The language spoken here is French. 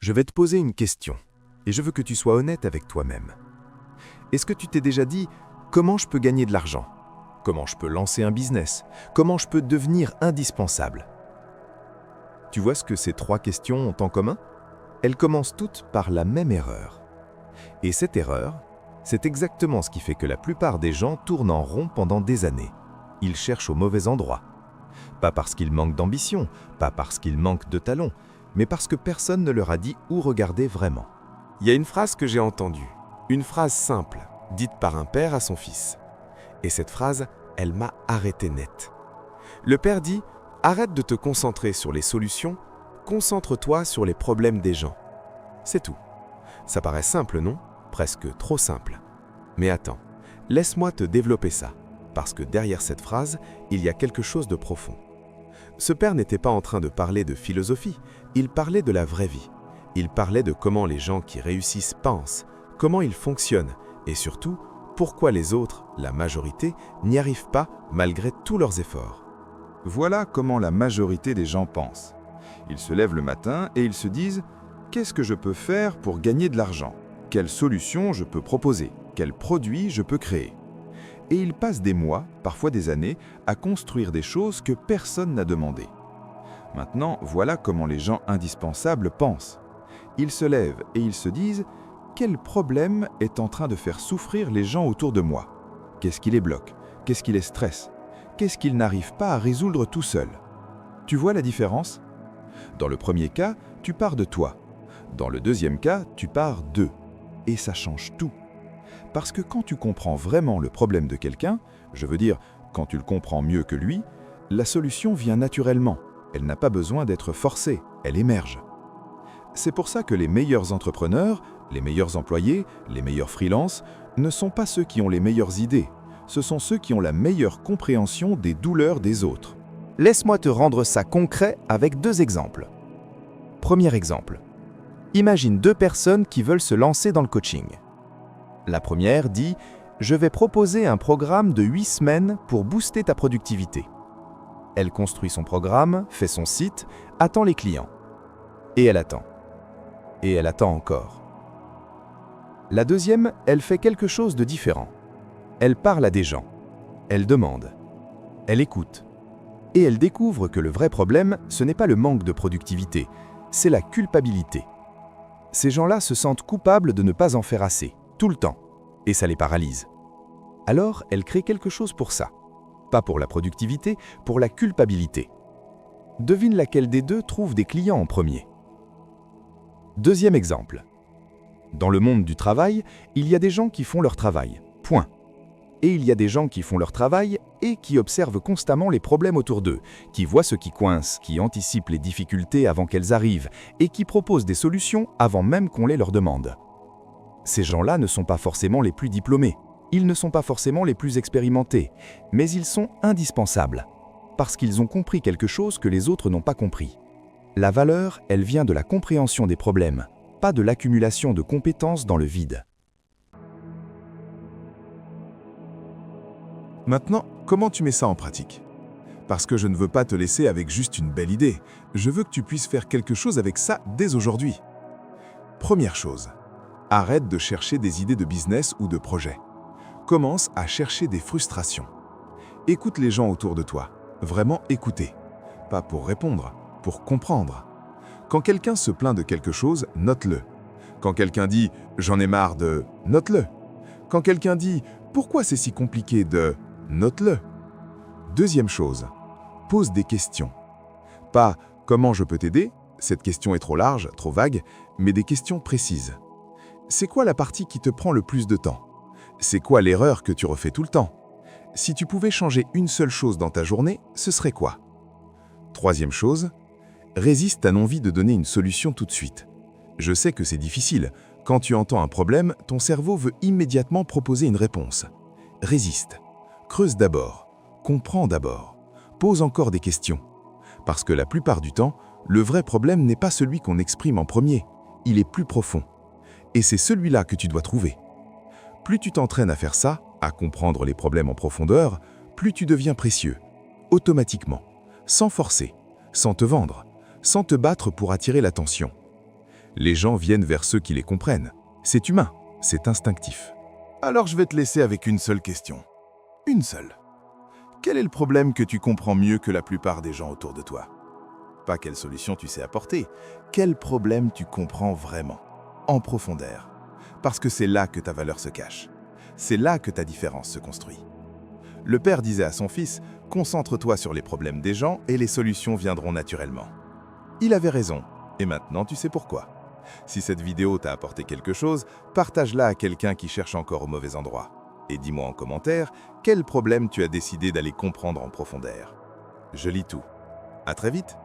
Je vais te poser une question, et je veux que tu sois honnête avec toi-même. Est-ce que tu t'es déjà dit « Comment je peux gagner de l'argent ? Comment je peux lancer un business ? Comment je peux devenir indispensable ?» Tu vois ce que ces trois questions ont en commun ? Elles commencent toutes par la même erreur. Et cette erreur, c'est exactement ce qui fait que la plupart des gens tournent en rond pendant des années. Ils cherchent au mauvais endroit. Pas parce qu'ils manquent d'ambition, pas parce qu'ils manquent de talent, mais parce que personne ne leur a dit où regarder vraiment. Il y a une phrase que j'ai entendue, une phrase simple, dite par un père à son fils. Et cette phrase, elle m'a arrêté net. Le père dit « Arrête de te concentrer sur les solutions, concentre-toi sur les problèmes des gens. » C'est tout. Ça paraît simple, non ? Presque trop simple. Mais attends, laisse-moi te développer ça, parce que derrière cette phrase, il y a quelque chose de profond. Ce père n'était pas en train de parler de philosophie, il parlait de la vraie vie. Il parlait de comment les gens qui réussissent pensent, comment ils fonctionnent, et surtout, pourquoi les autres, la majorité, n'y arrivent pas malgré tous leurs efforts. Voilà comment la majorité des gens pensent. Ils se lèvent le matin et ils se disent « Qu'est-ce que je peux faire pour gagner de l'argent ? Quelle solution je peux proposer ? Quel produit je peux créer ?» Et ils passent des mois, parfois des années, à construire des choses que personne n'a demandées. Maintenant, voilà comment les gens indispensables pensent. Ils se lèvent et ils se disent « Quel problème est en train de faire souffrir les gens autour de moi ? Qu'est-ce qui les bloque ? Qu'est-ce qui les stresse ? Qu'est-ce qu'ils n'arrivent pas à résoudre tout seuls ?» Tu vois la différence ? Dans le premier cas, tu pars de toi. Dans le deuxième cas, tu pars d'eux. Et ça change tout. Parce que quand tu comprends vraiment le problème de quelqu'un, je veux dire, quand tu le comprends mieux que lui, la solution vient naturellement. Elle n'a pas besoin d'être forcée, elle émerge. C'est pour ça que les meilleurs entrepreneurs, les meilleurs employés, les meilleurs freelances, ne sont pas ceux qui ont les meilleures idées. Ce sont ceux qui ont la meilleure compréhension des douleurs des autres. Laisse-moi te rendre ça concret avec deux exemples. Premier exemple. Imagine deux personnes qui veulent se lancer dans le coaching. La première dit « Je vais proposer un programme de 8 semaines pour booster ta productivité ». Elle construit son programme, fait son site, attend les clients. Et elle attend. Et elle attend encore. La deuxième, elle fait quelque chose de différent. Elle parle à des gens. Elle demande. Elle écoute. Et elle découvre que le vrai problème, ce n'est pas le manque de productivité, c'est la culpabilité. Ces gens-là se sentent coupables de ne pas en faire assez, tout le temps, et ça les paralyse. Alors, elle crée quelque chose pour ça. Pas pour la productivité, pour la culpabilité. Devine laquelle des deux trouve des clients en premier. Deuxième exemple. Dans le monde du travail, il y a des gens qui font leur travail, point. Et il y a des gens qui font leur travail et qui observent constamment les problèmes autour d'eux, qui voient ce qui coince, qui anticipent les difficultés avant qu'elles arrivent et qui proposent des solutions avant même qu'on les leur demande. Ces gens-là ne sont pas forcément les plus diplômés, ils ne sont pas forcément les plus expérimentés, mais ils sont indispensables, parce qu'ils ont compris quelque chose que les autres n'ont pas compris. La valeur, elle vient de la compréhension des problèmes, pas de l'accumulation de compétences dans le vide. Maintenant, comment tu mets ça en pratique ? Parce que je ne veux pas te laisser avec juste une belle idée. Je veux que tu puisses faire quelque chose avec ça dès aujourd'hui. Première chose, arrête de chercher des idées de business ou de projet. Commence à chercher des frustrations. Écoute les gens autour de toi. Vraiment écouter. Pas pour répondre, pour comprendre. Quand quelqu'un se plaint de quelque chose, note-le. Quand quelqu'un dit « j'en ai marre de », note-le. Quand quelqu'un dit « pourquoi c'est si compliqué de », note-le. Deuxième chose, pose des questions. Pas « comment je peux t'aider ?» Cette question est trop large, trop vague, mais des questions précises. C'est quoi la partie qui te prend le plus de temps ? C'est quoi l'erreur que tu refais tout le temps ? Si tu pouvais changer une seule chose dans ta journée, ce serait quoi ? Troisième chose, résiste à l'envie de donner une solution tout de suite. Je sais que c'est difficile. Quand tu entends un problème, ton cerveau veut immédiatement proposer une réponse. Résiste. Creuse d'abord. Comprends d'abord. Pose encore des questions. Parce que la plupart du temps, le vrai problème n'est pas celui qu'on exprime en premier. Il est plus profond. Et c'est celui-là que tu dois trouver. Plus tu t'entraînes à faire ça, à comprendre les problèmes en profondeur, plus tu deviens précieux. Automatiquement. Sans forcer. Sans te vendre. Sans te battre pour attirer l'attention. Les gens viennent vers ceux qui les comprennent. C'est humain, c'est instinctif. Alors je vais te laisser avec une seule question. Une seule. Quel est le problème que tu comprends mieux que la plupart des gens autour de toi? Pas quelle solution tu sais apporter, quel problème tu comprends vraiment, en profondeur. Parce que c'est là que ta valeur se cache. C'est là que ta différence se construit. Le père disait à son fils, « Concentre-toi sur les problèmes des gens et les solutions viendront naturellement. » Il avait raison, et maintenant tu sais pourquoi. Si cette vidéo t'a apporté quelque chose, partage-la à quelqu'un qui cherche encore au mauvais endroit. Et dis-moi en commentaire, quel problème tu as décidé d'aller comprendre en profondeur. Je lis tout. À très vite!